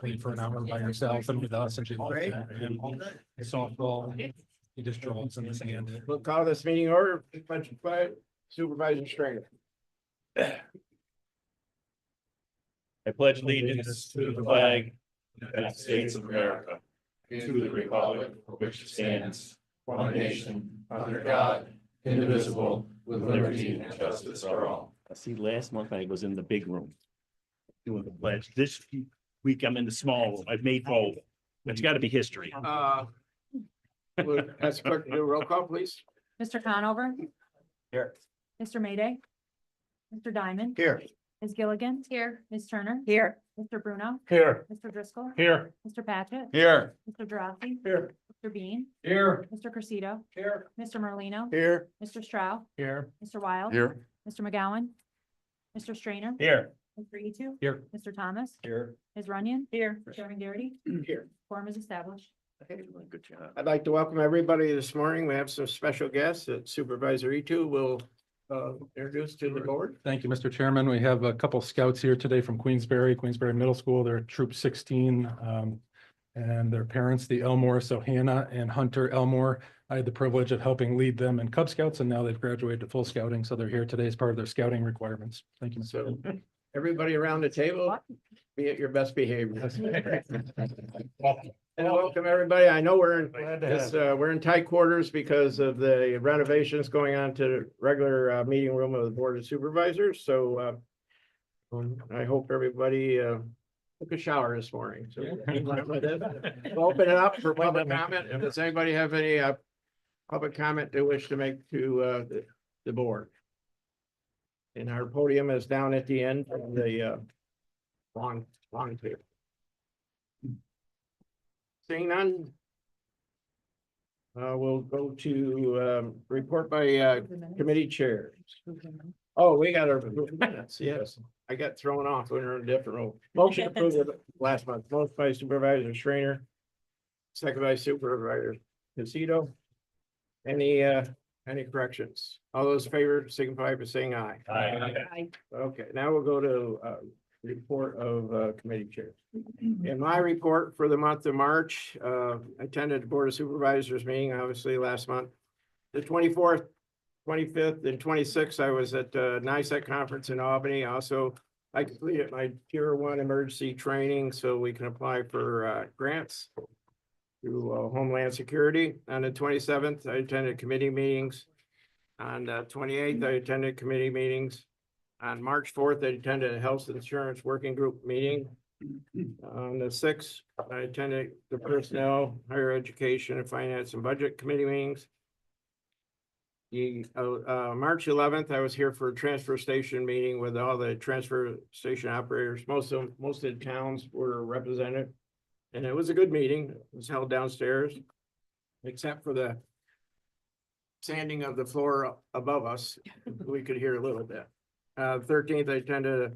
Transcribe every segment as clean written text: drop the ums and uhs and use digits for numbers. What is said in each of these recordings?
played for an hour by yourself and with us and she loved it. And softball, he just draws in the sand. We'll call this meeting order, Supervisor Stringer. I pledge allegiance to the flag of the United States of America, to the republic for which it stands, one nation, under God, indivisible, with liberty and justice for all. See, last month I was in the big room doing the pledge. This week I'm in the small room. I've made both. It's got to be history. That's clerk to do a roll call, please. Mr. Conover? Here. Mr. Mayday? Mr. Diamond? Here. Ms. Gilligan? Here. Ms. Turner? Here. Mr. Bruno? Here. Mr. Driscoll? Here. Mr. Patchit? Here. Mr. Drossy? Here. Mr. Bean? Here. Mr. Cressida? Here. Mr. Merlino? Here. Mr. Stroud? Here. Mr. Wild? Here. Mr. McGowan? Mr. Strainer? Here. Mr. Etu? Here. Mr. Thomas? Here. Ms. Runyon? Here. Chairman Garrity? Here. Quorum is established. Good job. I'd like to welcome everybody this morning. We have some special guests that Supervisor Etu will introduce to the board. Thank you, Mr. Chairman. We have a couple scouts here today from Queensbury Middle School. They're Troop 16. And their parents, the Elmore, so Hannah and Hunter Elmore. I had the privilege of helping lead them in Cub Scouts, and now they've graduated to full scouting. So they're here today as part of their scouting requirements. Thank you, Mr. So Chairman. everybody around the table, be at your best behavior. And welcome everybody. I know we're in tight quarters because of the renovations going on to the regular meeting room of the Board of Supervisors. So I hope everybody took a shower this morning. So we'll open it up for public comment. Does anybody have any public comment they wish to make to the board? And our podium is down at the end of the long table. Seeing none. We'll go to report by committee chairs. Oh, we got our minutes, yes. I got thrown off when we were in a different role. Motion approved last month, motion by Supervisor Strainer. Second by Supervisor Casito. Any corrections? All those in favor signify by saying aye. Aye. Okay, now we'll go to report of committee chairs. In my report for the month of March, I attended the Board of Supervisors meeting, obviously last month. The 24th, 25th and 26th, I was at NICET conference in Albany. Also, I completed my Tier 1 emergency training so we can apply for grants through Homeland Security. On the 27th, I attended committee meetings. On the 28th, I attended committee meetings. On March 4th, I attended a health insurance working group meeting. On the 6th, I attended the personnel, higher education and finance and budget committee meetings. March 11th, I was here for a transfer station meeting with all the transfer station operators. Most of the towns were represented. And it was a good meeting. It was held downstairs, except for the sanding of the floor above us. We could hear a little bit. 13th, I attended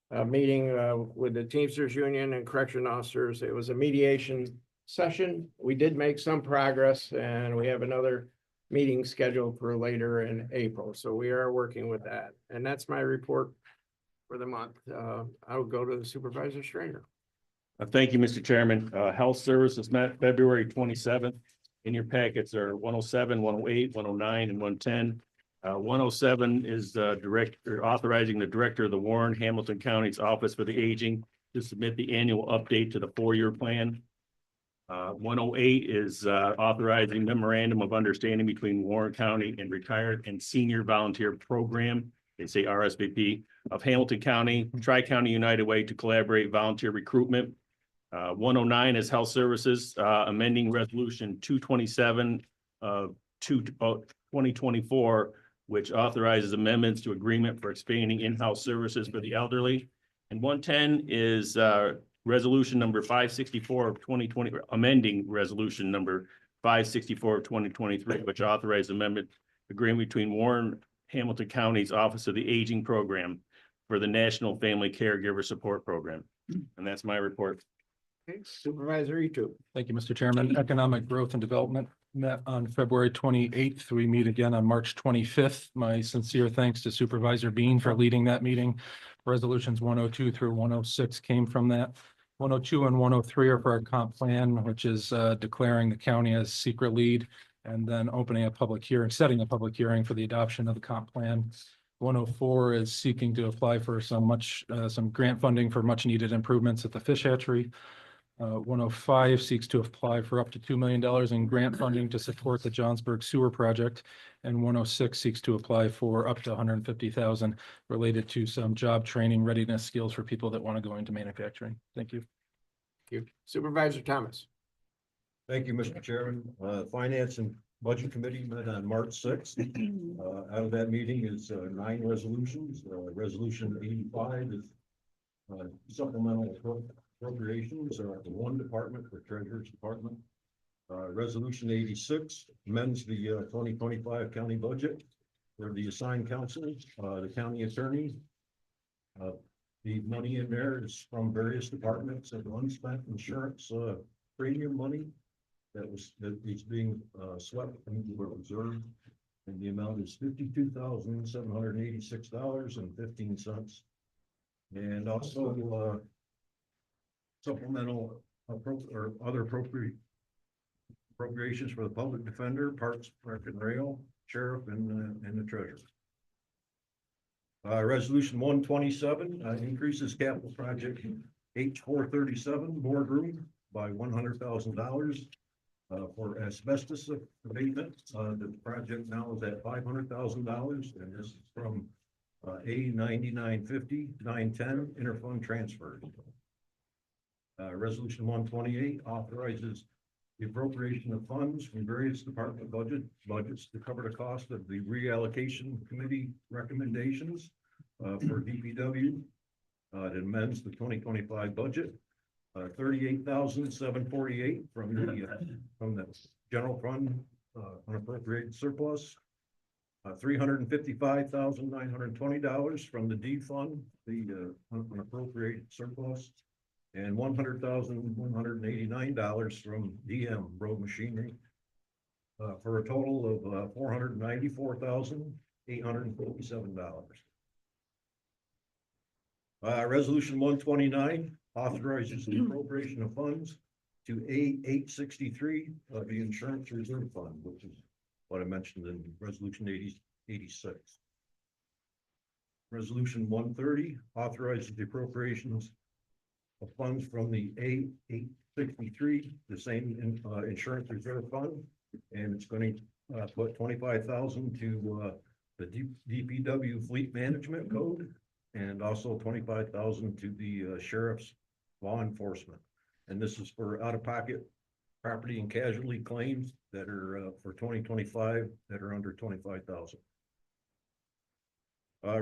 a meeting with the Teamsters Union and correction officers. It was a mediation session. We did make some progress and we have another meeting scheduled for later in April. So we are working with that. And that's my report for the month. I'll go to the Supervisor Strainer. Thank you, Mr. Chairman. Health Services met February 27th. In your packets are 107, 108, 109, and 110. 107 is authorizing the director of the Warren Hamilton County's Office for the Aging to submit the annual update to the 4-year plan. 108 is authorizing memorandum of understanding between Warren County and Retired and Senior Volunteer Program, they say RSVP, of Hamilton County, Tri-County United Way to collaborate volunteer recruitment. 109 is Health Services, amending Resolution 227 of 2024, which authorizes amendments to agreement for expanding in-house services for the elderly. And 110 is resolution number 564 of 2020, amending resolution number 564 of 2023, which authorized amendment agreement between Warren Hamilton County's Office of the Aging Program for the National Family Caregiver Support Program. And that's my report. Okay, Supervisor Etu. Thank you, Mr. Chairman. Economic Growth and Development met on February 28th. We meet again on March 25th. My sincere thanks to Supervisor Bean for leading that meeting. Resolutions 102 through 106 came from that. 102 and 103 are for our comp plan, which is declaring the county as secret lead and then opening a public hearing, setting a public hearing for the adoption of the comp plan. 104 is seeking to apply for some grant funding for much needed improvements at the fish hatchery. 105 seeks to apply for up to $2 million in grant funding to support the Johnsburg Sewer Project. And 106 seeks to apply for up to $150,000 related to some job training readiness skills for people that want to go into manufacturing. Thank you. Thank you. Supervisor Thomas. Thank you, Mr. Chairman. Finance and Budget Committee met on March sixth. Out of that meeting is 9 resolutions. Resolution 85 is supplemental appropriations for one department for Treasurer's Department. Resolution 86 amends the 2025 county budget for the assigned council, the county attorney. The money in there is from various departments and unspent insurance premium money that is being swept into the reserve. And the amount is $52,786.15. And also supplemental or other appropriations for the public defender, parks, rec and rail, sheriff, and the treasurer. Resolution 127 increases capital project H437 boardroom by $100,000 for asbestos abatement. The project now is at $500,000, and this is from A9950-910 interfund transfers. Resolution 128 authorizes the appropriation of funds from various department budgets to cover the cost of the reallocation committee recommendations for DPW. It amends the 2025 budget. $38,748 from the general fund unappropriated surplus. $355,920 from the D fund, the unappropriated surplus. And $100,189 from DM road machinery, for a total of $494,857. Resolution 129 authorizes the appropriation of funds to A863 of the insurance reserve fund, which is what I mentioned in resolution 86. Resolution 130 authorizes the appropriations of funds from the A863, the same insurance reserve fund, and it's going to put $25,000 to the DPW fleet management code, and also $25,000 to the sheriff's law enforcement. And this is for out-of-pocket property and casualty claims that are for 2025 that are under $25,000.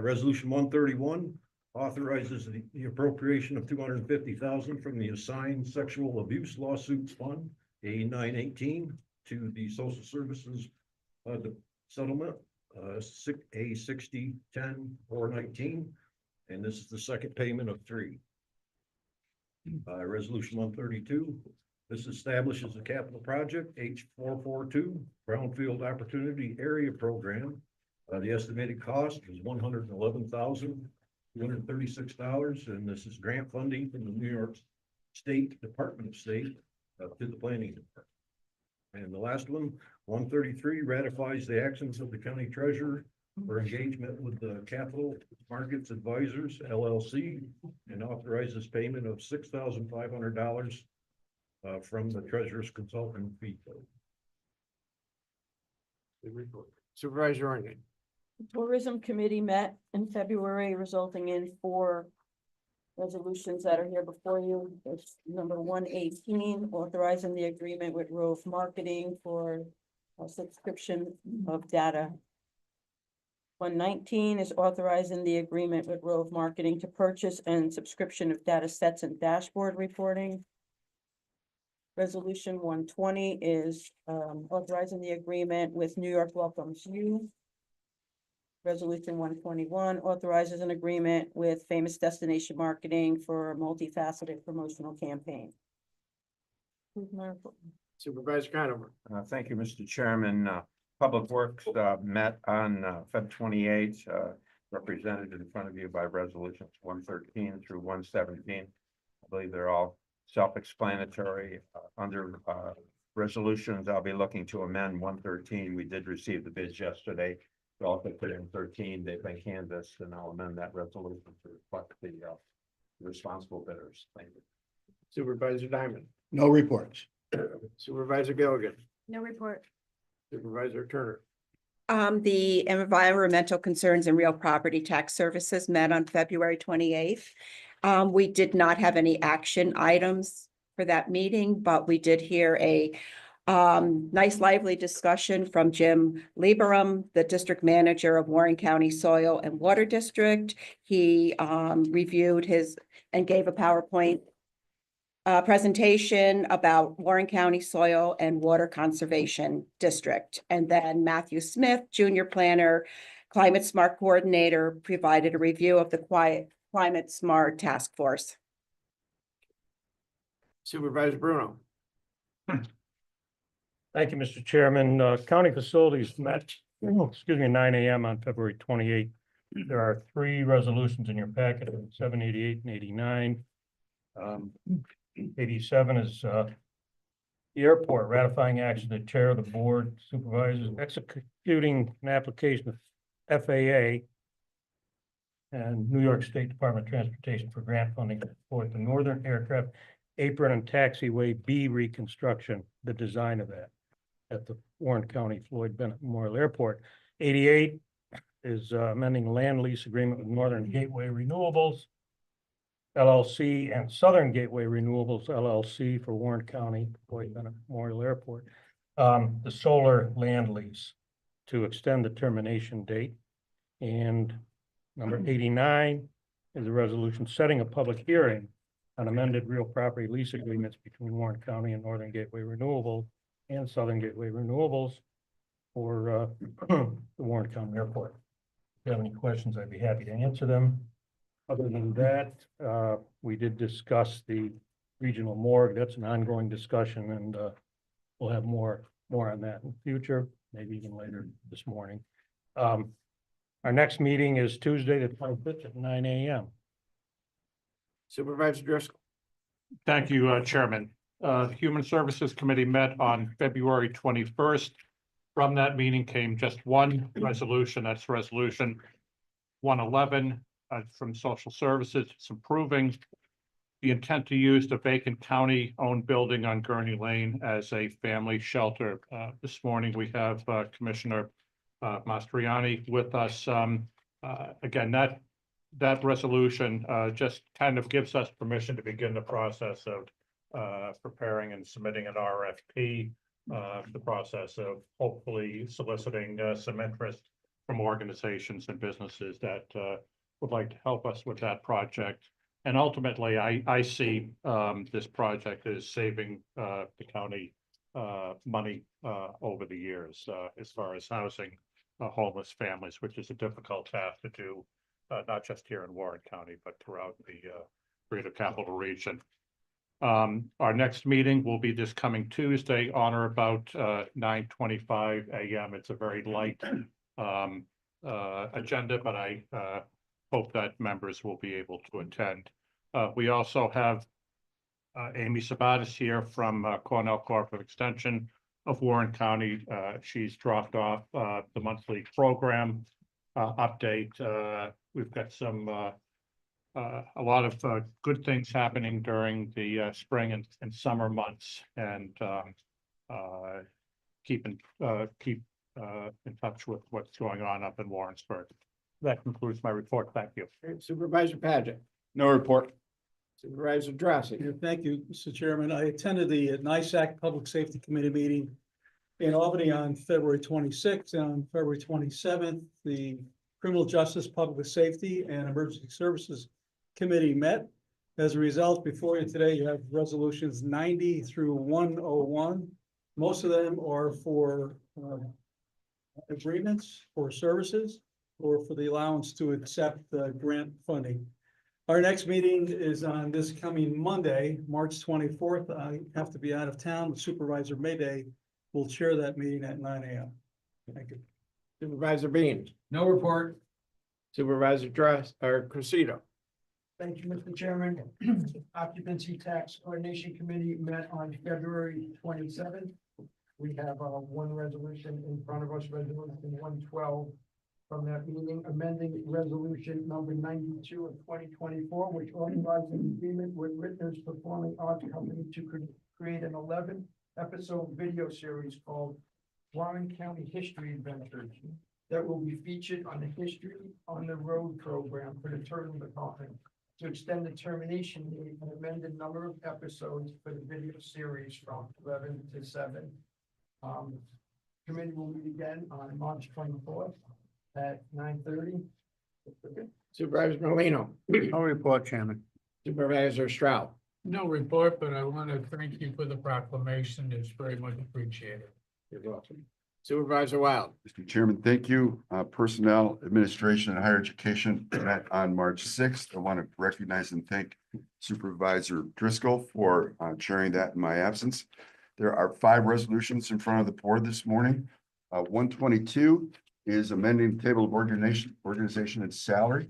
Resolution 131 authorizes the appropriation of $250,000 from the assigned sexual abuse lawsuits fund, A918, to the social services the settlement, A6010-419, and this is the second payment of 3. Resolution 132. This establishes a capital project H442 Brownfield Opportunity Area Program. The estimated cost is $111,236, and this is grant funding from the New York State Department of State to the planning department. And the last one, 133, ratifies the actions of the county treasurer for engagement with the Capital Markets Advisors LLC and authorizes payment of $6,500 from the treasurer's consulting fee code. Supervisor Ornstein. The Tourism Committee met in February, resulting in 4 resolutions that are here before you. It's number 118, authorizing the agreement with Rove Marketing for a subscription of data. 119 is authorizing the agreement with Rove Marketing to purchase and subscription of data sets and dashboard reporting. Resolution 120 is authorizing the agreement with New York Welcomes You. Resolution 121 authorizes an agreement with Famous Destination Marketing for a multifaceted promotional campaign. Supervisor Conover. Thank you, Mr. Chairman. Public Works met on Feb 28th, represented in front of you by resolutions 113 through 117. I believe they're all self-explanatory. Under resolutions, I'll be looking to amend 113. We did receive the bids yesterday. We also put in 13. They've been canvassed, and I'll amend that resolution to reflect the responsible bidders. Thank you. Supervisor Diamond, No reports. Supervisor Gilligan, No report. Supervisor Turner. The Environmental Concerns and Real Property Tax Services met on February 28th. We did not have any action items for that meeting, but we did hear a nice lively discussion from Jim Lieberman, the District Manager of Warren County Soil and Water District. He reviewed his and gave a PowerPoint presentation about Warren County Soil and Water Conservation District. And then Matthew Smith, Junior Planner, Climate Smart Coordinator, provided a review of the Climate Smart Task Force. Supervisor Bruno. Thank you, Mr. Chairman. County facilities met, excuse me, 9 a.m. on February 28th. There are 3 resolutions in your packet, 7, 88, and 89. 87 is the airport ratifying action the chair of the board supervisors executing an application of FAA and New York State Department of Transportation for grant funding for the Northern Aircraft Apron and Taxiway B reconstruction, the design of that at the Warren County Floyd Bennett Memorial Airport. 88 is amending land lease agreement with Northern Gateway Renewables LLC and Southern Gateway Renewables LLC for Warren County Floyd Bennett Memorial Airport. The solar land lease to extend the termination date. And number 89 is a resolution setting a public hearing on amended real property lease agreements between Warren County and Northern Gateway Renewables and Southern Gateway Renewables for the Warren County Airport. If you have any questions, I'd be happy to answer them. Other than that, we did discuss the regional morgue. That's an ongoing discussion, and we'll have more on that in the future, maybe even later this morning. Our next meeting is Tuesday, the 25th at 9 a.m. Supervisor Driscoll. Thank you, Chairman. The Human Services Committee met on February 21st. From that meeting came just one resolution. That's Resolution 111 from Social Services. It's approving the intent to use the vacant county-owned building on Gurney Lane as a family shelter. This morning, we have Commissioner Mastriani with us. Again, that resolution just kind of gives us permission to begin the process of preparing and submitting an RFP, the process of hopefully soliciting some interest from organizations and businesses that would like to help us with that project. And ultimately, I see this project as saving the county money over the years as far as housing homeless families, which is a difficult task to do, not just here in Warren County, but throughout the Greater Capital Region. Our next meeting will be this coming Tuesday on or about 9:25 a.m. It's a very light agenda, but I hope that members will be able to attend. We also have Amy Sabatis here from Cornell Corporate Extension of Warren County. She's dropped off the monthly program update. We've got a lot of good things happening during the spring and summer months, and keep in touch with what's going on up in Warrensburg. That concludes my report. Thank you. Supervisor Paget, No report. Supervisor Drossy. Yeah, thank you, Mr. Chairman. I attended the NISAC Public Safety Committee meeting in Albany on February 26th. And on February 27th, the Criminal Justice, Public Safety, and Emergency Services Committee met. As a result, before you today, you have resolutions 90 through 101. Most of them are for agreements for services or for the allowance to accept grant funding. Our next meeting is on this coming Monday, March 24th. I have to be out of town. Supervisor Mayday will chair that meeting at 9 a.m. Thank you. Supervisor Bean. No report. Supervisor Cressida. Thank you, Mr. Chairman. Occupancy Tax Coordination Committee met on February 27th. We have one resolution in front of us, resolution 112 from that meeting, amending resolution number 92 of 2024, which authorizes an agreement with Rittner's Performing Arts Company to create an 11-episode video series called Warren County History Adventures that will be featured on the History on the Road program for the tourism department to extend the termination date and amend the number of episodes for the video series from 11 to 7. Committee will meet again on March 24th at 9:30. Supervisor Moreno. No report, Chairman. Supervisor Stroud. No report, but I want to thank you for the proclamation. It's very much appreciated. You're welcome. Supervisor Wild. Mr. Chairman, thank you. Personnel, Administration, and Higher Education met on March 6th. I want to recognize and thank Supervisor Driscoll for chairing that in my absence. There are 5 resolutions in front of the board this morning. 122 is amending the table of organization and salary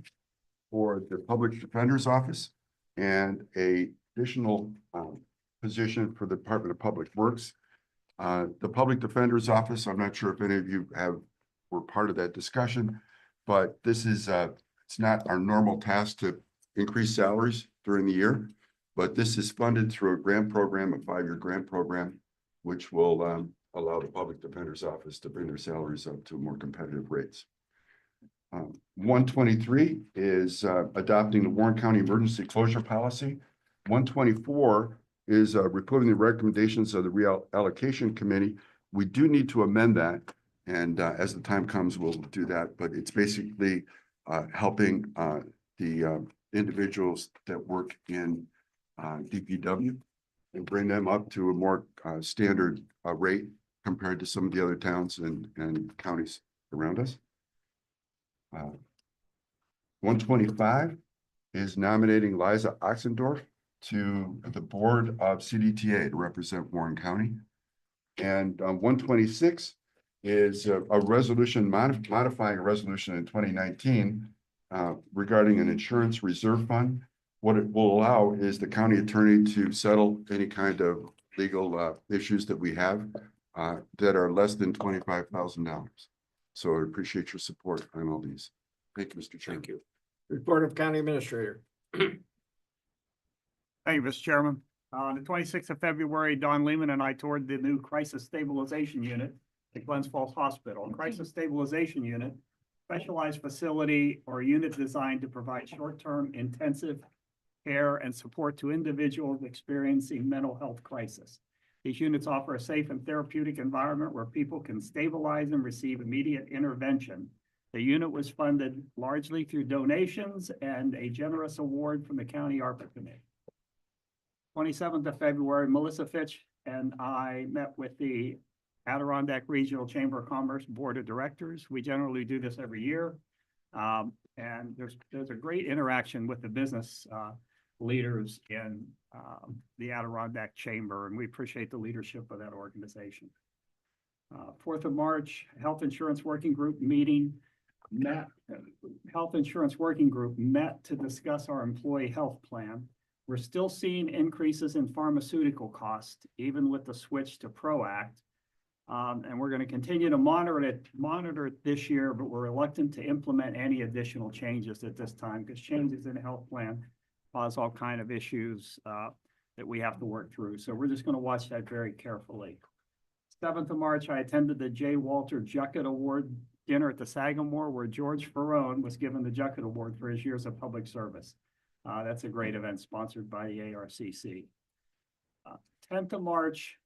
for the Public Defender's Office and a additional position for the Department of Public Works. The Public Defender's Office, I'm not sure if any of you were part of that discussion, but this is, it's not our normal task to increase salaries during the year, but this is funded through a grant program, a 5-year grant program, which will allow the Public Defender's Office to bring their salaries up to more competitive rates. 123 is adopting the Warren County Emergency Closure Policy. 124 is reporting the recommendations of the Reallocation Committee. We do need to amend that, and as the time comes, we'll do that. But it's basically helping the individuals that work in DPW and bring them up to a more standard rate compared to some of the other towns and counties around us. 125 is nominating Liza Oxendorf to the board of CDTA to represent Warren County. And 126 is a resolution modifying a resolution in 2019 regarding an insurance reserve fund. What it will allow is the county attorney to settle any kind of legal issues that we have that are less than $25,000. So I appreciate your support on all these. Thank you, Mr. Chairman. Thank you. Report of County Administrator. Thank you, Mr. Chairman. On the 26th of February, Don Lehman and I toured the new Crisis Stabilization Unit at Glens Falls Hospital. Crisis Stabilization Unit, specialized facility or unit designed to provide short-term intensive care and support to individuals experiencing mental health crisis. These units offer a safe and therapeutic environment where people can stabilize and receive immediate intervention. The unit was funded largely through donations and a generous award from the County ARPA Committee. 27th of February, Melissa Fitch and I met with the Adirondack Regional Chamber of Commerce Board of Directors. We generally do this every year. And there's a great interaction with the business leaders in the Adirondack Chamber, and we appreciate the leadership of that organization. 4th of March, Health Insurance Working Group meeting met. Health Insurance Working Group met to discuss our employee health plan. We're still seeing increases in pharmaceutical costs, even with the switch to ProAct. And we're going to continue to monitor it this year, but we're reluctant to implement any additional changes at this time because changes in the health plan cause all kinds of issues that we have to work through. So we're just going to watch that very carefully. 7th of March, I attended the J. Walter Juckett Award dinner at the Sagamore, where George Ferrone was given the Juckett Award for his years of public service. That's a great event sponsored by the ARCC. 10th of March,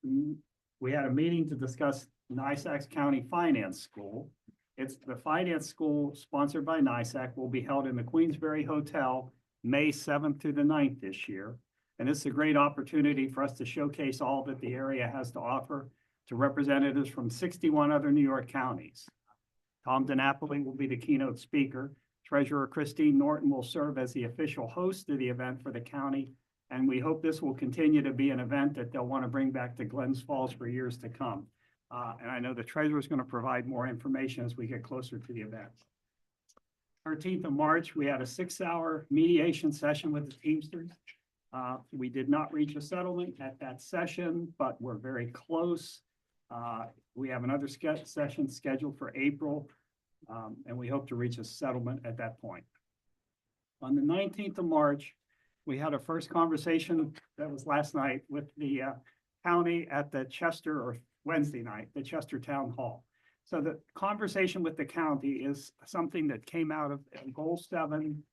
we had a meeting to discuss NISAC's County Finance School. It's the finance school sponsored by NISAC will be held in the Queensberry Hotel, May 7th through the 9th this year. And it's a great opportunity for us to showcase all that the area has to offer to representatives from 61 other New York counties. Tom DiNapoli will be the keynote speaker. Treasurer Christine Norton will serve as the official host of the event for the county. And we hope this will continue to be an event that they'll want to bring back to Glens Falls for years to come. And I know the treasurer is going to provide more information as we get closer to the event. 13th of March, we had a 6-hour mediation session with the Teamsters. We did not reach a settlement at that session, but we're very close. We have another session scheduled for April, and we hope to reach a settlement at that point. On the 19th of March, we had our first conversation, that was last night, with the county at the Chester, or Wednesday night, the Chester Town Hall. So the conversation with the county is something that came out of Goal 7,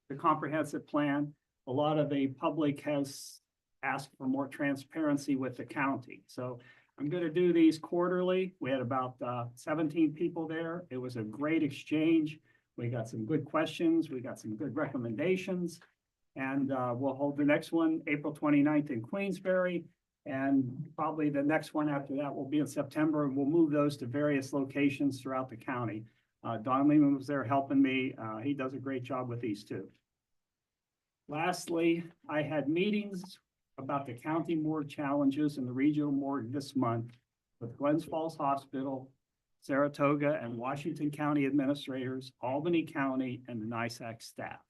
the comprehensive plan. A lot of the public has asked for more transparency with the county. So I'm going to do these quarterly. We had about 17 people there. It was a great exchange. We got some good questions. We got some good recommendations. And we'll hold the next one April 29th in Queensbury. And probably the next one after that will be in September. And we'll move those to various locations throughout the county. Don Lehman was there helping me. He does a great job with these too. Lastly, I had meetings about the county morgue challenges and the regional morgue this month with Glens Falls Hospital, Saratoga and Washington County administrators, Albany County, and the NISAC staff.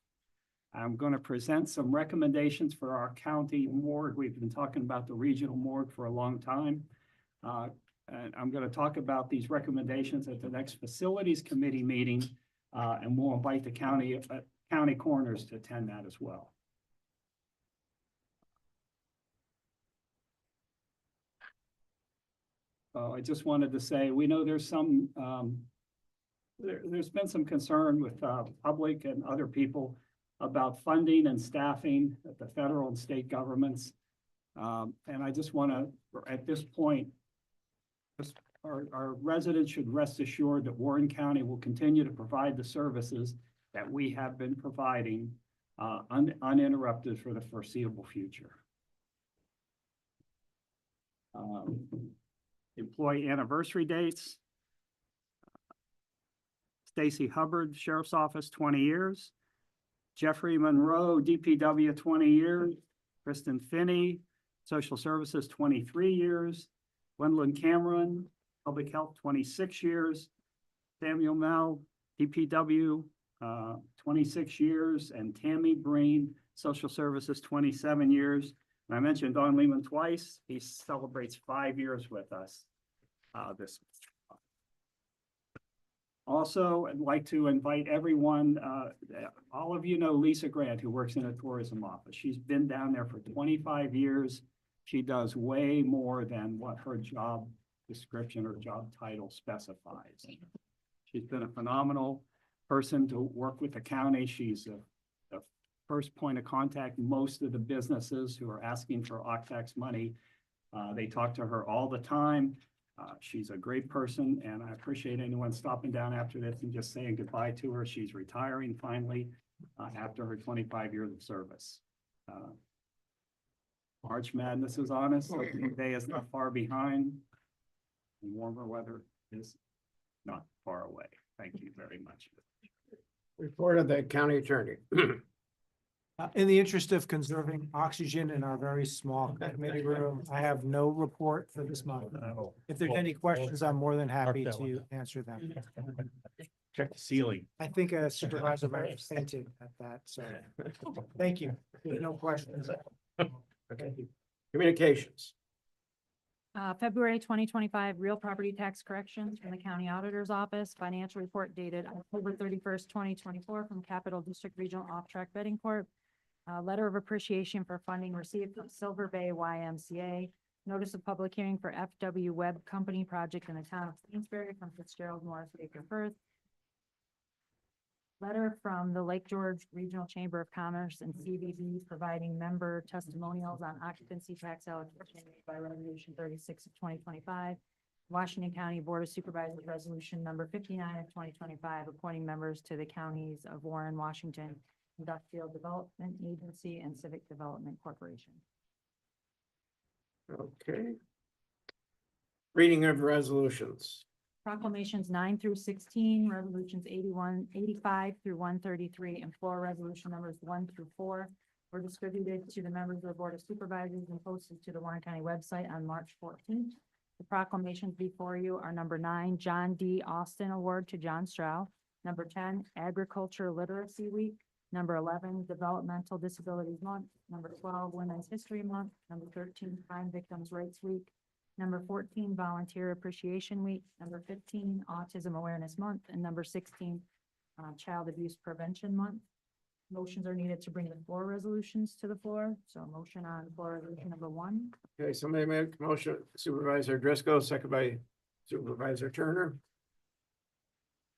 I'm going to present some recommendations for our county morgue. We've been talking about the regional morgue for a long time. And I'm going to talk about these recommendations at the next facilities committee meeting, and we'll invite the county coroners to attend that as well. I just wanted to say, we know there's some, there's been some concern with public and other people about funding and staffing at the federal and state governments. And I just want to, at this point, our residents should rest assured that Warren County will continue to provide the services that we have been providing uninterrupted for the foreseeable future. Employee anniversary dates. Stacy Hubbard, Sheriff's Office, 20 years. Jeffrey Monroe, DPW, 20 years. Kristen Finney, Social Services, 23 years. Gwendolyn Cameron, Public Health, 26 years. Samuel Mel, DPW, 26 years. And Tammy Breen, Social Services, 27 years. And I mentioned Don Lehman twice. He celebrates 5 years with us this month. Also, I'd like to invite everyone, all of you know Lisa Grant, who works in a tourism office. She's been down there for 25 years. She does way more than what her job description or job title specifies. She's been a phenomenal person to work with the county. She's the first point of contact. Most of the businesses who are asking for OCTAX money, they talk to her all the time. She's a great person, and I appreciate anyone stopping down after this and just saying goodbye to her. She's retiring finally after her 25 years of service. March Madness is on us. The day is not far behind. And warmer weather is not far away. Thank you very much. Report of the county attorney. In the interest of conserving oxygen in our very small committee room, I have no report for this month. If there's any questions, I'm more than happy to answer them. Check the ceiling. I think a supervisor might have fainted at that, so thank you. There's no questions. Thank you. Communications. February 2025 real property tax corrections from the county auditor's office. Financial report dated October 31st, 2024 from Capital District Regional Off-Track Betting Corp. Letter of appreciation for funding received from Silver Bay YMCA. Notice of public hearing for FW Web Company project in the town of Queensbury from Fitzgerald Morris Baker Firth. Letter from the Lake George Regional Chamber of Commerce and CVB providing member testimonials on occupancy tax allocation made by Resolution 36 of 2025. Washington County Board of Supervisors Resolution number 59 of 2025, appointing members to the counties of Warren, Washington, Industrial Development Agency, and Civic Development Corporation. Okay. Reading of resolutions. Proclamations 9 through 16, resolutions 85 through 133, and floor resolution numbers 1 through 4 were distributed to the members of the Board of Supervisors and posted to the Warren County website on March 14th. The proclamations before you are number 9, John D. Austin Award to John Stroud. Number 10, Agriculture Literacy Week. Number 11, Developmental Disabilities Month. Number 12, Women's History Month. Number 13, Crime Victims' Rights Week. Number 14, Volunteer Appreciation Week. Number 15, Autism Awareness Month. And number 16, Child Abuse Prevention Month. Motions are needed to bring the floor resolutions to the floor. So a motion on floor resolution number 1. Okay, somebody make a motion, Supervisor Driscoll, second by Supervisor Turner.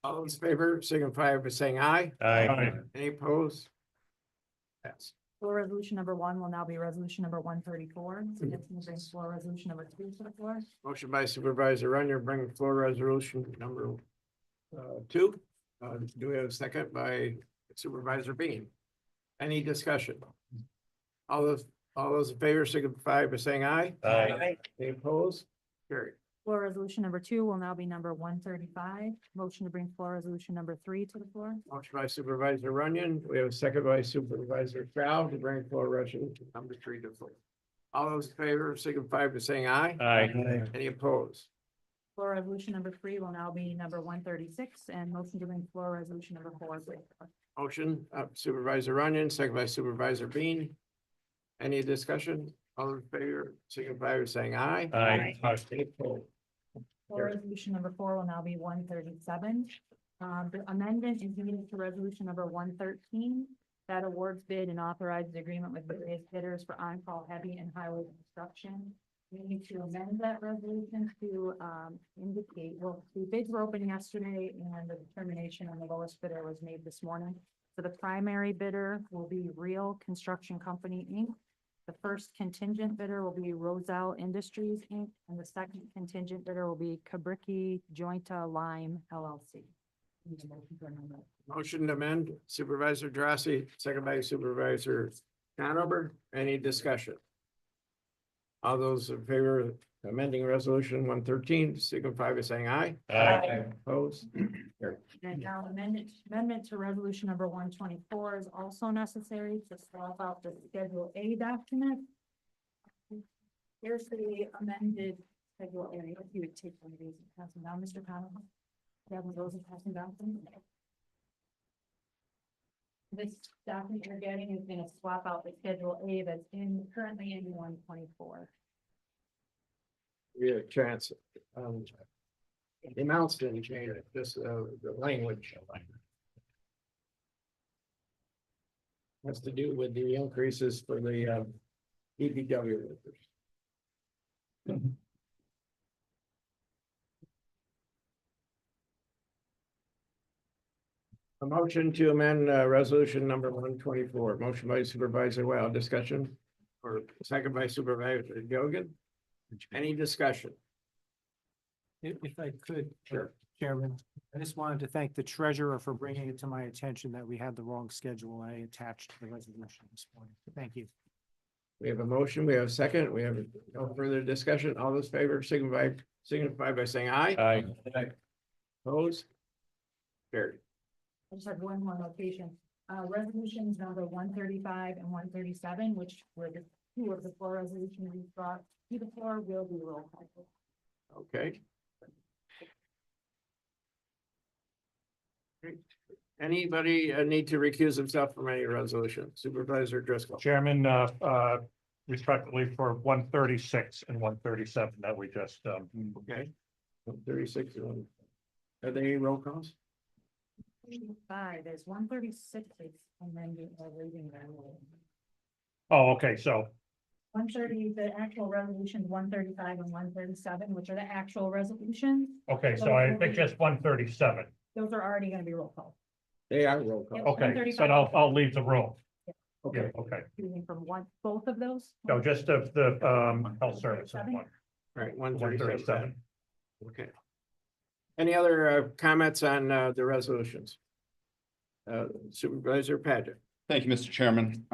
All those in favor, signify by saying aye. Aye. Any opposed? Pass. Floor resolution number 1 will now be resolution number 134. So that's moving floor resolution number 2 to the floor. Motion by Supervisor Runyon, bring floor resolution number 2. Do we have a second by Supervisor Bean? Any discussion? All those in favor signify by saying aye. Aye. Any opposed? Carried. Floor resolution number 2 will now be number 135. Motion to bring floor resolution number 3 to the floor. Motion by Supervisor Runyon. We have a second by Supervisor Stroud to bring floor resolution number 3 to floor. All those in favor signify by saying aye. Aye. Any opposed? Floor resolution number 3 will now be number 136, and motion to bring floor resolution number 4. Please. Motion Supervisor Runyon, second by Supervisor Bean. Any discussion? All in favor signify by saying aye. Aye. Any opposed? Floor resolution number 4 will now be 137. The amendment is needed to resolution number 113. That awards bid and authorizes agreement with various bidders for on-call heavy and highway construction. We need to amend that resolution to indicate, well, the bids were open yesterday and the determination on the lowest bidder was made this morning. So the primary bidder will be Real Construction Company, Inc. The first contingent bidder will be Roselle Industries, Inc. And the second contingent bidder will be Kabricki Jointa Lime LLC. Need a motion to amend that. Motion to amend Supervisor Drossy, second by Supervisor Conover. Any discussion? All those in favor of amending resolution 113, signify by saying aye. Aye. Opposed? Carried. And now amendment to resolution number 124 is also necessary to swap out the Schedule A document. Here's the amended Schedule A. If you would take one of these and pass them down, Mr. Connell. You have one of those and pass them down. Please. This document you're getting is going to swap out the Schedule A that's currently in 124. We have a chance. The amounts didn't change, just the language. Has to do with the increases for the DPW workers. A motion to amend resolution number 124. Motion by Supervisor Wild. Discussion? Or second by Supervisor Gilligan? Any discussion? If I could. Sure. Chairman, I just wanted to thank the treasurer for bringing it to my attention that we had the wrong schedule I attached to the resolution this morning. Thank you. We have a motion, we have a second, we have no further discussion. All those favor signify by saying aye. Aye. Opposed? Carried. I just have one more location. Resolutions number 135 and 137, which were the two of the floor resolutions we brought to the floor, will be roll call. Okay. Great. Anybody need to recuse himself from any resolution? Supervisor Driscoll. Chairman, respectively for 136 and 137 that we just, Okay. 36. Are they roll calls? 5, there's 136, and then you are reading that. oh, okay, so, 130, the actual resolutions 135 and 137, which are the actual resolutions. okay, so I think just 137. Those are already going to be roll call. They are roll call. Yep. Okay, 135. so I'll leave the room. Okay. Okay, Choosing from both of those. no, just of the health services one, All right, 137. 137. Okay. Any other comments on the resolutions? Supervisor Paget. Thank you, Mr. Chairman.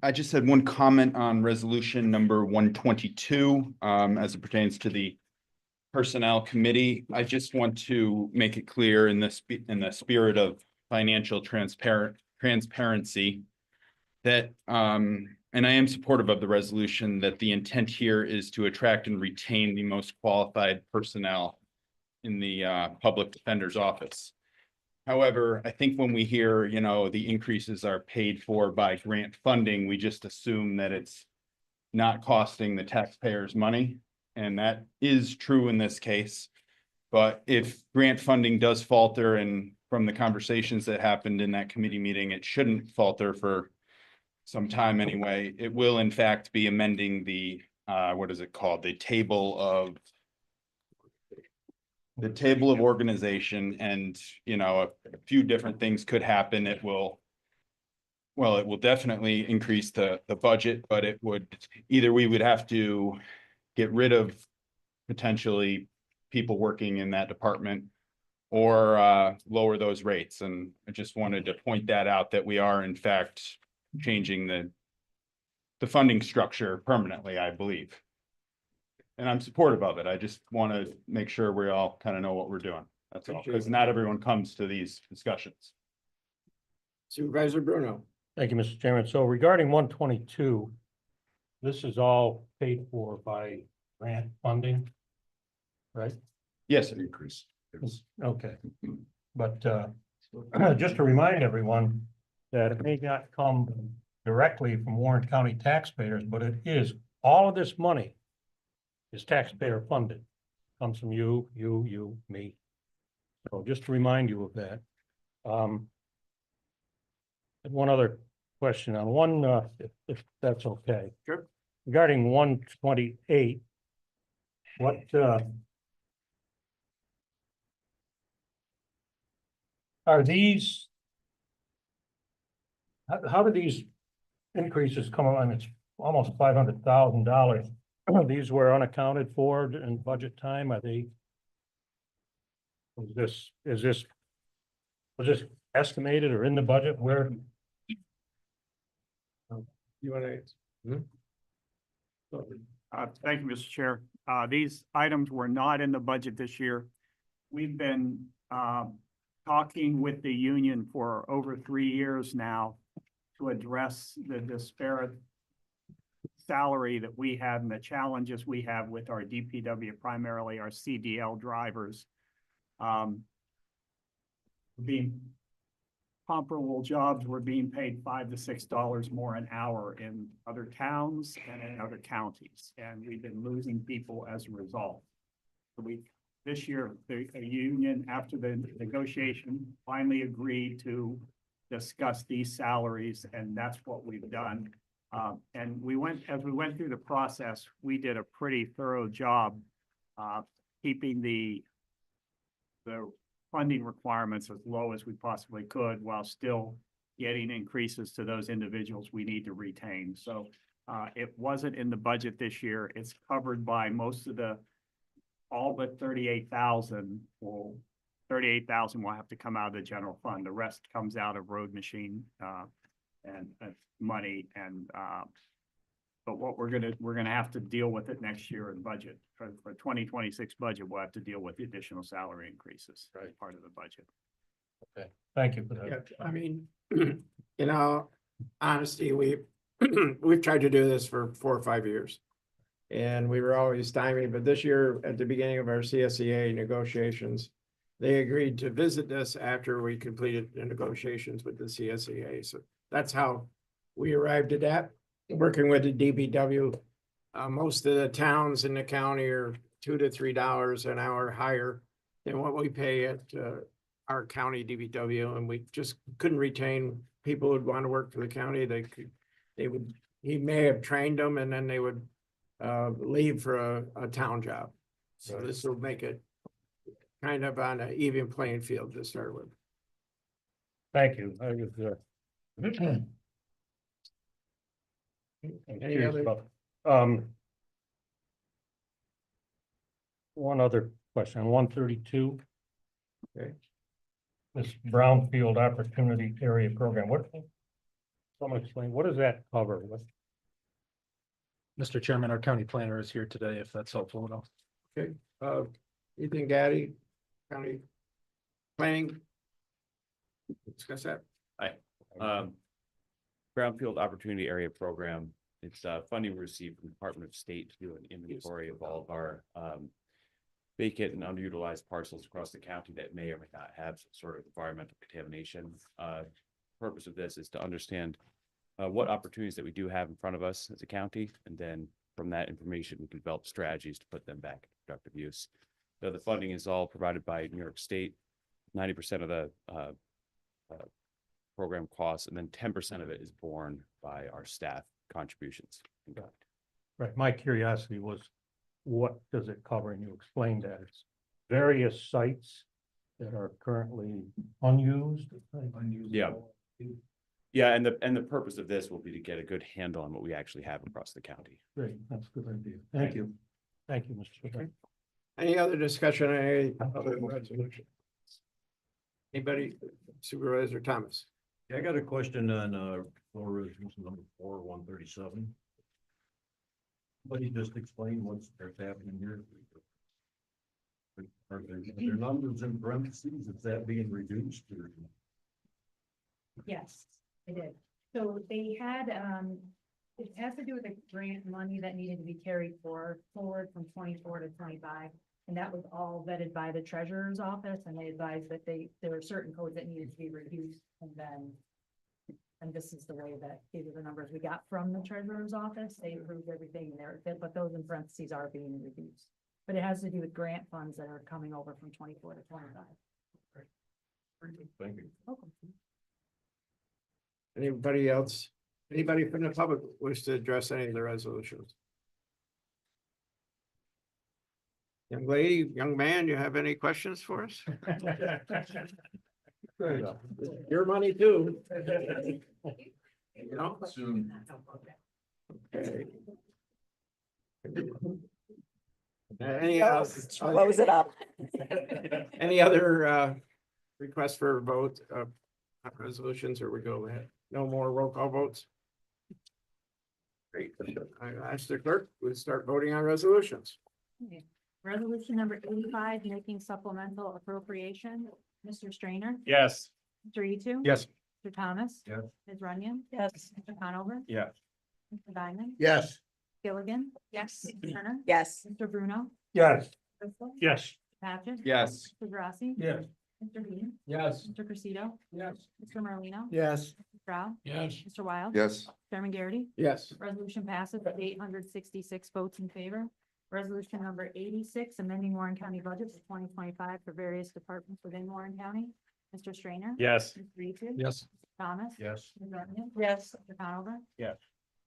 I just had one comment on resolution number 122, as it pertains to the Personnel Committee. I just want to make it clear in the spirit of financial transparency that, and I am supportive of the resolution, that the intent here is to attract and retain the most qualified personnel in the Public Defender's Office. However, I think when we hear, you know, the increases are paid for by grant funding, we just assume that it's not costing the taxpayers money, and that is true in this case. But if grant funding does falter, and from the conversations that happened in that committee meeting, it shouldn't falter for some time anyway, it will in fact be amending the, what is it called? The table of organization, and, you know, a few different things could happen. It will definitely increase the budget, but it would, either we would have to get rid of potentially people working in that department, or lower those rates. And I just wanted to point that out, that we are in fact changing the funding structure permanently, I believe. And I'm supportive of it. I just want to make sure we all kind of know what we're doing. That's all, because not everyone comes to these discussions. Supervisor Bruno. Thank you, Mr. Chairman. So regarding 122, this is all paid for by grant funding, right? Yes, Increase. Okay, but just to remind everyone that it may not come directly from Warren County taxpayers, but it is, all of this money is taxpayer funded. Comes from you, me. So just to remind you of that. And one other question on one, if that's okay. Sure. Regarding 128, what are these? How do these increases come on? It's almost $500,000. These were unaccounted for in budget time. Are they? Was this estimated or in the budget? Where? You want to? Thank you, Mr. Chair. These items were not in the budget this year. We've been talking with the union for over 3 years now to address the disparate salary that we have and the challenges we have with our DPW, primarily our CDL drivers. Being comparable jobs, were being paid $5 to $6 more an hour in other towns and in other counties, and we've been losing people as a result. So this year, the union, after the negotiation, finally agreed to discuss these salaries, and that's what we've done. And as we went through the process, we did a pretty thorough job keeping the funding requirements as low as we possibly could, while still getting increases to those individuals we need to retain. So it wasn't in the budget this year. It's covered by most of all but 38,000 will have to come out of the general fund. The rest comes out of road machine and money. And but what we're gonna have to deal with it next year in budget for 2026 budget. We'll have to deal with the additional salary increases as part of the budget. Okay, thank you for that. Yeah, I mean, in all honesty, we've tried to do this for 4 or 5 years. And we were always stymied, but this year, at the beginning of our CSEA negotiations, they agreed to visit this after we completed the negotiations with the CSEA. So that's how we arrived at that, working with the DPW. Most of the towns in the county are $2 to $3 an hour higher than what we pay at our county DPW, and we just couldn't retain people who'd want to work for the county. He may have trained them, and then they would leave for a town job. So this will make it kind of on an even playing field to start with. Thank you. I was Any curious other- about, one other question, 132. Okay. This Brownfield Opportunity Area Program, someone explain, what does that cover? Mr. Chairman, our county planner is here today, if that's helpful at all. Okay, Ethan Gaddy, County Planning. Discuss that. Hi, Brownfield Opportunity Area Program. It's funding received from the Department of State to do an inventory of all of our vacant and underutilized parcels across the county that may or may not have some sort of environmental contamination. Purpose of this is to understand what opportunities that we do have in front of us as a county, and then from that information, we can develop strategies to put them back into productive use. So the funding is all provided by New York State, 90% of the program costs, and then 10% of it is borne by our staff contributions. Right, my curiosity was, what does it cover? And you explained that it's various sites that are currently unused. Yeah. Yeah, and the purpose of this will be to get a good handle on what we actually have across the county. Great, that's a good idea. Thank you. Thank you, Mr. Chairman. Any other discussion on any other resolution? Anybody? Supervisor Thomas? Yeah, I got a question on, floor resolution number 4/137. Somebody just explain what's happening here. Are there numbers in parentheses? Is that being reduced or? Yes, I did. So they had, it has to do with the grant money that needed to be carried forward from 24 to 25. And that was all vetted by the treasurer's office, and they advised that there were certain codes that needed to be reduced, and this is the way that these are the numbers we got from the treasurer's office. They approved everything there, but those in parentheses are being reduced. But it has to do with grant funds that are coming over from 24 to 25. Thank you. Welcome. Anybody else? Anybody from the public wish to address any of the resolutions? Young lady, young man, you have any questions for us? Your money too. You know? Soon. Okay. Any else? Close it up. Any other requests for a vote on resolutions, or we go ahead? No more roll call votes? Great. I ask the clerk, we'll start voting on resolutions. Okay. Resolution number 85, making supplemental appropriation. Mr. Strainer, Yes. Mr. Etu. Yes. Mr. Thomas. Yes. Ms. Runyon. Yes. Mr. Conover. Yes. Mr. Diamond. Yes. Gilligan. Yes. Mr. Turner. Yes. Mr. Bruno. Yes. Bristol. Yes. Patrick. Yes. Mr. Grassi. Yes. Mr. Bean. Yes. Mr. Crusito. Yes. Mr. Merlino. Yes. Mr. Stroud. yes, Mr. Wild. Yes. Chairman Garrity. Yes. Resolution passes with 866 votes in favor. Resolution number 86, amending Warren County budget for 2025 for various departments within Warren County. Mr. Strainer. Yes. Mr. Etu. Yes. Thomas. Yes. Ms. Runyon. Yes. Mr. Conover. Yes.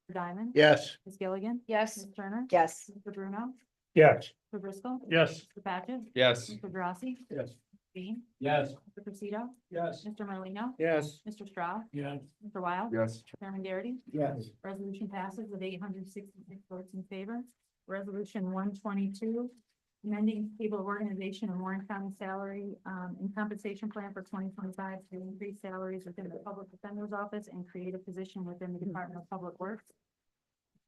Mr. Diamond. Yes. Ms. Gilligan. Yes. Ms. Turner. Yes. Mr. Bruno. Yes. Mr. Driscoll. Yes. Mr. Patchit. Yes. Mr. Grassi. Yes. Bean. Yes. Mr. Crusito. Yes. Mr. Merlino. Yes. Mr. Stroud. yes, Mr. Wild. Yes. Chairman Garrity. Yes. Resolution passes with 866 votes in favor. Resolution 122, amending table of organization and Warren County salary and compensation plan for 2025 to increase salaries within the Public Defender's Office and create a position within the Department of Public Works.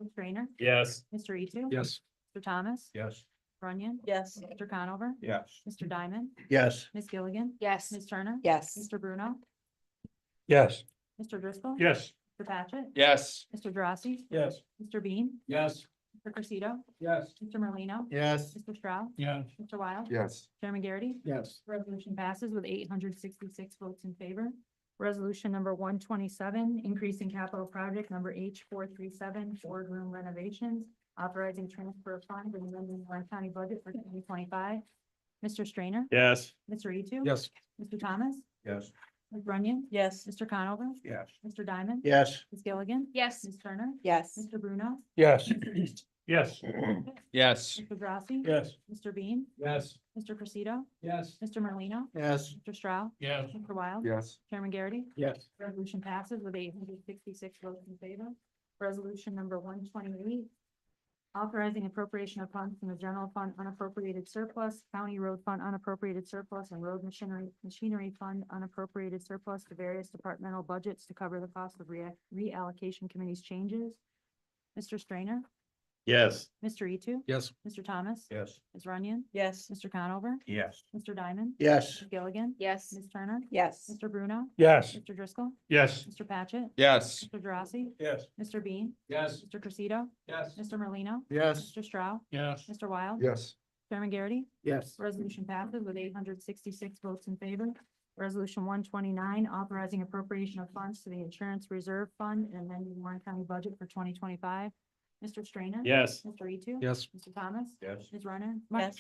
Mr. Strainer. Yes. Mr. Etu. Yes. Mr. Thomas. Yes. Runyon. Yes. Mr. Conover. Yes. Mr. Diamond. Yes. Ms. Gilligan. Yes. Ms. Turner. Yes. Mr. Bruno. Yes. Mr. Driscoll. Yes. Mr. Patchit. Yes. Mr. Drossy. Yes. Mr. Bean. Yes. Mr. Crusito. Yes. Mr. Merlino. Yes. Mr. Stroud. yes, Mr. Wild. Yes. Chairman Garrity. Yes. Resolution passes with 866 votes in favor. Resolution number 127, increasing capital project number H 437, boardroom renovations, authorizing transfer of funds and amending Warren County budget for 2025. Mr. Strainer. Yes. Mr. Etu. Yes. Mr. Thomas. Yes. Ms. Runyon. Yes. Mr. Conover. Yes. Mr. Diamond. Yes. Ms. Gilligan. Yes. Ms. Turner. Yes. Mr. Bruno. Yes. Yes. Yes. Mr. Drossy. Yes. Mr. Bean. Yes. Mr. Crusito. Yes. Mr. Merlino. Yes. Mr. Stroud. yes, Mr. Wild. Yes. Chairman Garrity. Yes. Resolution passes with 866 votes in favor. Resolution number 128, authorizing appropriation of funds from the general fund unappropriated surplus, county road fund unappropriated surplus, and road machinery fund unappropriated surplus to various departmental budgets to cover the cost of reallocation committee's changes. Mr. Strainer. Yes. Mr. Etu. Yes. Mr. Thomas. Yes. Ms. Runyon. Yes. Mr. Conover. Yes. Mr. Diamond. Yes. Ms. Gilligan. Yes. Ms. Turner. Yes. Mr. Bruno. Yes. Mr. Driscoll. Yes. Mr. Patchit. Yes. Mr. Drossy. Yes. Mr. Bean. Yes. Mr. Crusito. Yes. Mr. Merlino. Yes. Mr. Stroud. yes, Mr. Wild. Yes. Chairman Garrity. Yes. Resolution passes with 866 votes in favor. Resolution 129, authorizing appropriation of funds to the Insurance Reserve Fund and amending Warren County budget for 2025. Mr. Strainer. Yes. Mr. Etu. Yes. Mr. Thomas. Yes. Ms. Runner. Yes.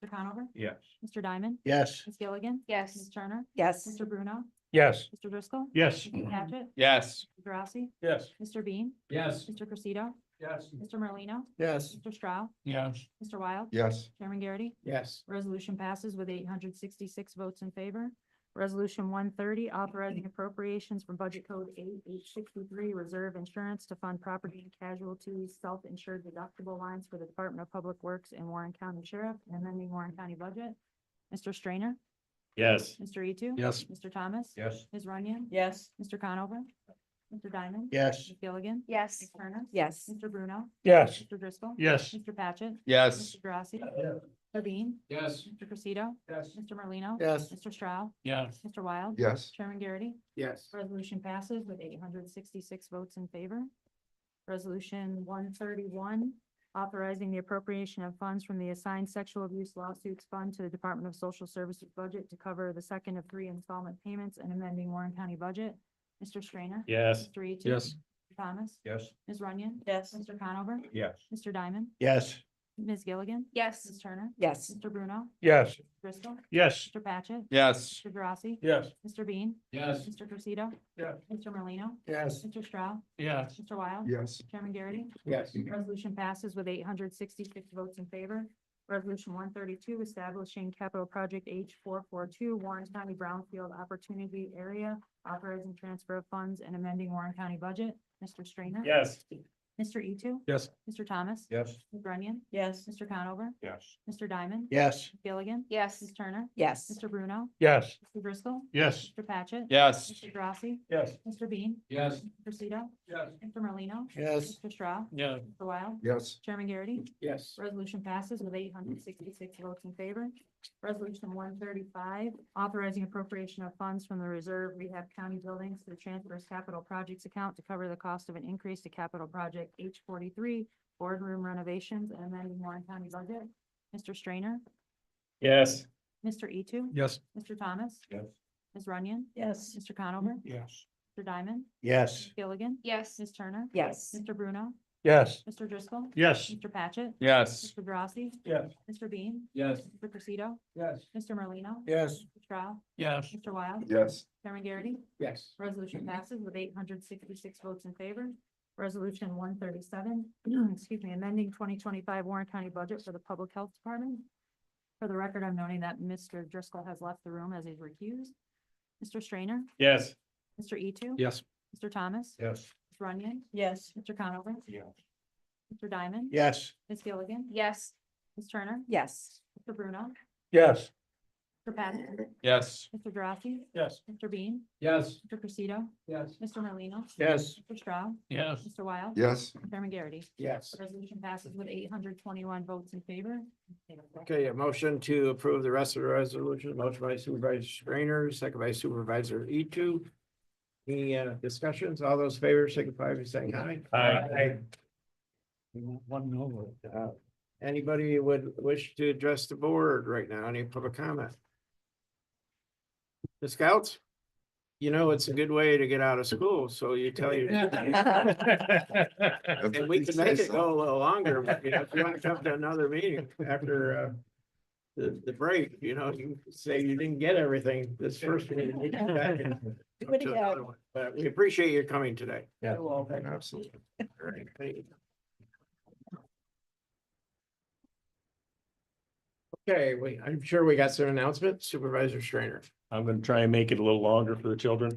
Mr. Conover. Yes. Mr. Diamond. Yes. Ms. Gilligan. Yes. Ms. Turner. Yes. Mr. Bruno. Yes. Mr. Driscoll. Yes. Mr. Patchit. Yes. Mr. Drossy. Yes. Mr. Bean. Yes. Mr. Crusito. Yes. Mr. Merlino. Yes. Mr. Stroud. Yes. Mr. Wild. Yes. Chairman Garrity. Yes. Resolution passes with 866 votes in favor. Resolution 130, authorizing appropriations from Budget Code 8863, Reserve Insurance to fund property and casualty self-insured deductible lines for the Department of Public Works and Warren County Sheriff, and amending Warren County budget. Mr. Strainer. Yes. Mr. Etu. Yes. Mr. Thomas. Yes. Ms. Runyon. Yes. Mr. Conover. Mr. Diamond. Yes. Ms. Gilligan. Yes. Ms. Turner. Yes. Mr. Bruno. Yes. Mr. Driscoll. Yes. Mr. Patchit. Yes. Mr. Drossy. Mr. Bean. Yes. Mr. Crusito. Yes. Mr. Merlino. Yes. Mr. Stroud. Yes. Mr. Wild. Yes. Chairman Garrity. Yes. Resolution passes with 866 votes in favor. Resolution 131, authorizing the appropriation of funds from the assigned sexual abuse lawsuits fund to the Department of Social Services budget to cover the second of 3 installment payments and amending Warren County budget. Mr. Strainer. Yes. Mr. Etu. Yes. Mr. Thomas. Yes. Ms. Runyon. Yes. Mr. Conover. Yes. Mr. Diamond. Yes. Ms. Gilligan. Yes. Ms. Turner. Yes. Mr. Bruno. Yes. Driscoll. Yes. Mr. Patchit. Yes. Mr. Drossy. Yes. Mr. Bean. Yes. Mr. Crusito. Yes. Mr. Merlino. Yes. Mr. Stroud. Yes. Mr. Wild. Yes. Chairman Garrity. Yes. Resolution passes with 866 votes in favor. Resolution 132, establishing capital project H442 Warren County Brownfield Opportunity Area, authorizing transfer of funds and amending Warren County budget. Mr. Strainer. Yes. Mr. Etu. Yes. Mr. Thomas. Yes. Ms. Runyon. Yes. Mr. Conover. Yes. Mr. Diamond. Yes. Gilligan. Yes. Ms. Turner. Yes. Mr. Bruno. Yes. Mr. Driscoll. Yes. Mr. Patchit. Yes. Mr. Drossy. Yes. Mr. Bean. Yes. Mr. Crusito. Yes. Mr. Merlino. Yes. Mr. Stroud. Yes. Mr. Wild. Yes. Chairman Garrity. Yes. Resolution passes with 866 votes in favor. Resolution 135, authorizing appropriation of funds from the Reserve Rehab County Buildings to the Transfers Capital Projects account to cover the cost of an increase to capital project H43, boardroom renovations and amending Warren County budget. Mr. Strainer. Yes. Mr. Etu. Yes. Mr. Thomas. Yes. Ms. Runyon. Yes. Mr. Conover. Yes. Mr. Diamond. Yes. Gilligan. Yes. Ms. Turner. Yes. Mr. Bruno. Yes. Mr. Driscoll. Yes. Mr. Patchit. Yes. Mr. Drossy. Yes. Mr. Bean. Yes. Mr. Crusito. Yes. Mr. Merlino. Yes. Mr. Stroud. Yes. Mr. Wild. Yes. Chairman Garrity. Yes. Resolution passes with 866 votes in favor. Resolution 137, excuse me, amending 2025 Warren County budget for the Public Health Department. For the record, I'm noting that Mr. Driscoll has left the room as he's recused. Mr. Strainer. Yes. Mr. Etu. Yes. Mr. Thomas. Yes. Ms. Runyon. Yes. Mr. Conover. Yes. Mr. Diamond. Yes. Ms. Gilligan. Yes. Ms. Turner. Yes. Mr. Bruno. Yes. Mr. Patton. Yes. Mr. Drossy. Yes. Mr. Bean. Yes. Mr. Crusito. Yes. Mr. Merlino. Yes. Mr. Stroud. Yes. Mr. Wild. Yes. Chairman Garrity. Yes. Resolution passes with 821 votes in favor. Okay, a motion to approve the rest of the resolution, motion by Supervisor Strainer, second by Supervisor Etu. Any discussions? All those favors signify by saying aye. Aye. One no. Anybody would wish to address the board right now? Any public comment? The Scouts? You know, it's a good way to get out of school, so you tell you. And we can make it go a little longer, but you know, if you want to come to another meeting after the break, you know, you say you didn't get everything this first meeting. You come back and Do it to again. another one. But we appreciate you coming today. Yeah. Absolutely. All right, thank you. Okay, I'm sure we got some announcements. Supervisor Strainer. I'm gonna try and make it a little longer for the children.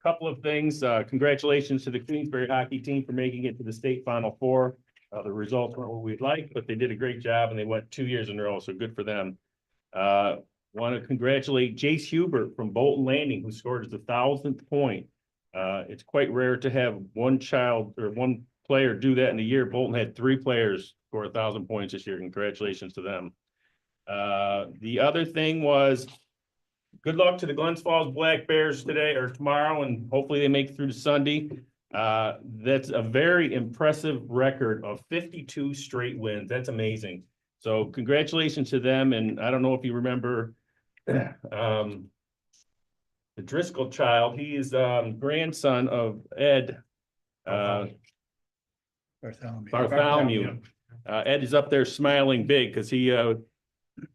Couple of things, congratulations to the Queensbury hockey team for making it to the state Final Four. The results weren't what we'd like, but they did a great job and they went 2 years in a row, so good for them. Want to congratulate Jace Hubert from Bolton Landing, who scored his 1,000th point. It's quite rare to have one child or one player do that in a year. Bolton had 3 players score 1,000 points this year. Congratulations to them. The other thing was good luck to the Glens Falls Black Bears today or tomorrow, and hopefully they make it through to Sunday. That's a very impressive record of 52 straight wins. That's amazing. So congratulations to them. And I don't know if you remember the Driscoll child. He is grandson of Ed Bartholomew. Ed is up there smiling big because he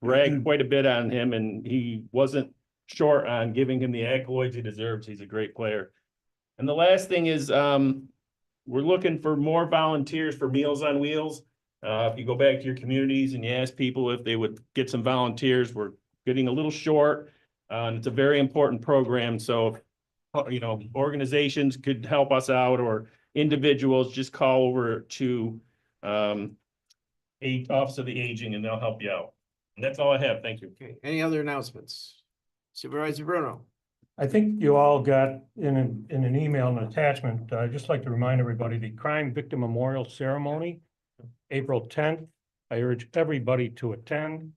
bragged quite a bit on him, and he wasn't short on giving him the accolades he deserves. He's a great player. And the last thing is, we're looking for more volunteers for Meals on Wheels. If you go back to your communities and you ask people if they would get some volunteers, we're getting a little short. And it's a very important program. So, you know, organizations could help us out, or individuals, just call over to Office of the Aging and they'll help you out. And that's all I have. Thank you. Okay, any other announcements? Supervisor Bruno? I think you all got in an email, an attachment. I'd just like to remind everybody, the Crime Victim Memorial Ceremony, April 10th. I urge everybody to attend.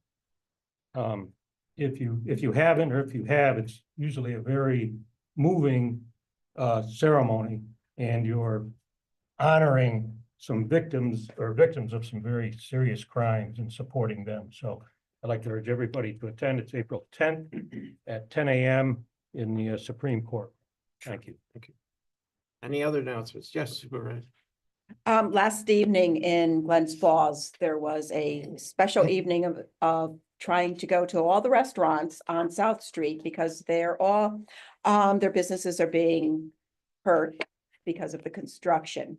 If you haven't, or if you have, it's usually a very moving ceremony, and you're honoring some victims of some very serious crimes and supporting them. So I'd like to urge everybody to attend. It's April 10th at 10 a.m. in the Supreme Court. Thank you. Thank you. Any other announcements? Yes, Supervisor. Last evening in Glens Falls, there was a special evening of trying to go to all the restaurants on South Street, because they're all, their businesses are being hurt because of the construction.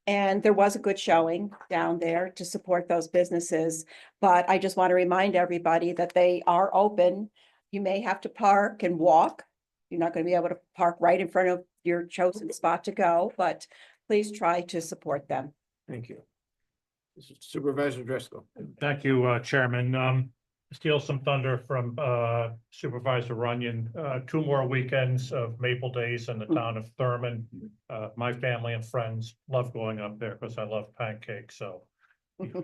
And there was a good showing down there to support those businesses, but I just want to remind everybody that they are open. You may have to park and walk. You're not going to be able to park right in front of your chosen spot to go, but please try to support them. Thank you. Supervisor Driscoll. Thank you, Chairman. Steal some thunder from Supervisor Runyon. 2 more weekends of Maple Days in the town of Thurman. My family and friends love going up there because I love pancakes, so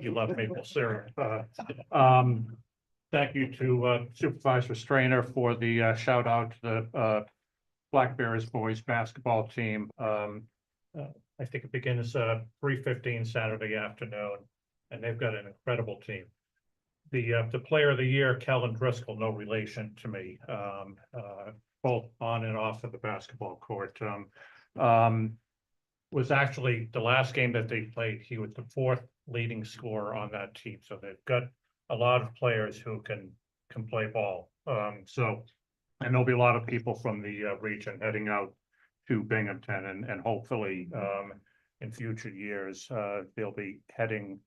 you love maple syrup. Thank you to Supervisor Strainer for the shout out to the Black Bears boys basketball team. I think it begins 3:15 Saturday afternoon, and they've got an incredible team. The player of the year, Kellen Driscoll, no relation to me, both on and off of the basketball court. Was actually the last game that they played, he was the 4th leading scorer on that team. So they've got a lot of players who can play ball. So, and there'll be a lot of people from the region heading out to Binghamton, and hopefully in future years, they'll be heading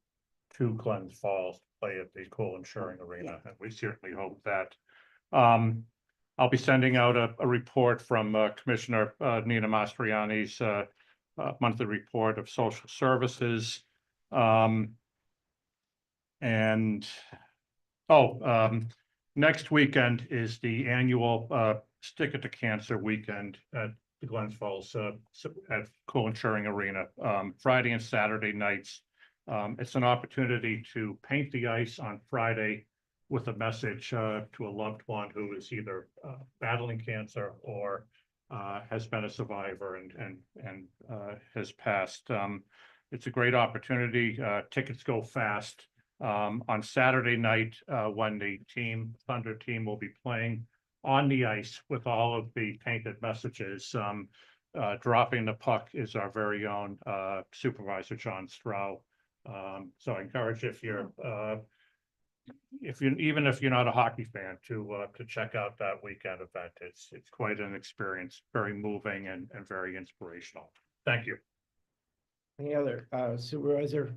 to Glens Falls to play at the Cool Insuring Arena, and we certainly hope that. I'll be sending out a report from Commissioner Nina Mastriani's monthly report of social services. Next weekend is the annual Stick It to Cancer weekend at the Glens Falls at Cool Insuring Arena, Friday and Saturday nights. It's an opportunity to paint the ice on Friday with a message to a loved one who is either battling cancer or has been a survivor and has passed. It's a great opportunity. Tickets go fast. On Saturday night, when the Thunder team will be playing on the ice with all of the painted messages, dropping the puck is our very own Supervisor John Stroh. So I encourage even if you're not a hockey fan to check out that weekend event. It's quite an experience, very moving and very inspirational. Thank you. Any other Supervisor?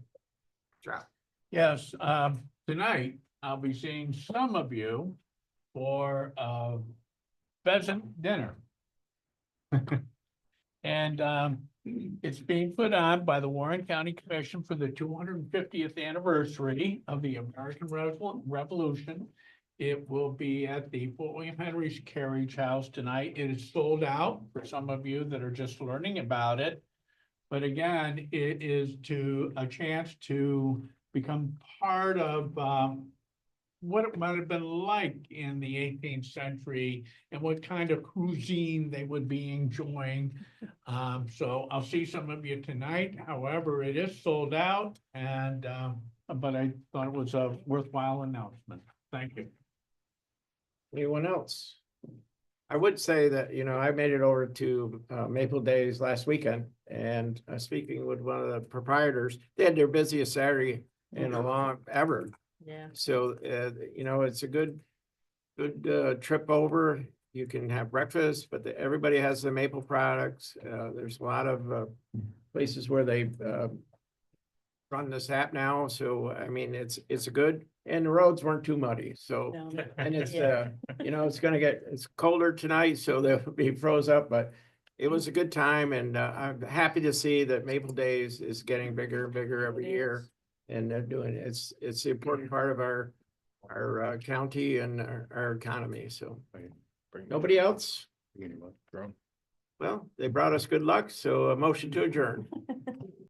Yes, tonight I'll be seeing some of you for pheasant dinner. And it's being put on by the Warren County Commission for the 250th anniversary of the American Revolution. It will be at the Fort William Henry's Carriage House tonight. It is sold out for some of you that are just learning about it. But again, it is a chance to become part of what it might have been like in the 18th century and what kind of cuisine they would be enjoying. So I'll see some of you tonight. However, it is sold out and, but I thought it was a worthwhile announcement. Thank you. Anyone else? I would say that, you know, I made it over to Maple Days last weekend and speaking with one of the proprietors, they had their busiest Saturday in a long ever. Yeah. So, you know, it's a good trip over. You can have breakfast, but everybody has the maple products. There's a lot of places where they run this app now. So, I mean, it's a good, and the roads weren't too muddy. So, No. and it's, Yeah. you know, it's colder tonight, so they'll be froze up, but it was a good time and I'm happy to see that Maple Days is getting bigger and bigger every It year. is. And they're doing, it's the important part of our county and our economy, so. Nobody else? Well, they brought us good luck, so a motion to adjourn.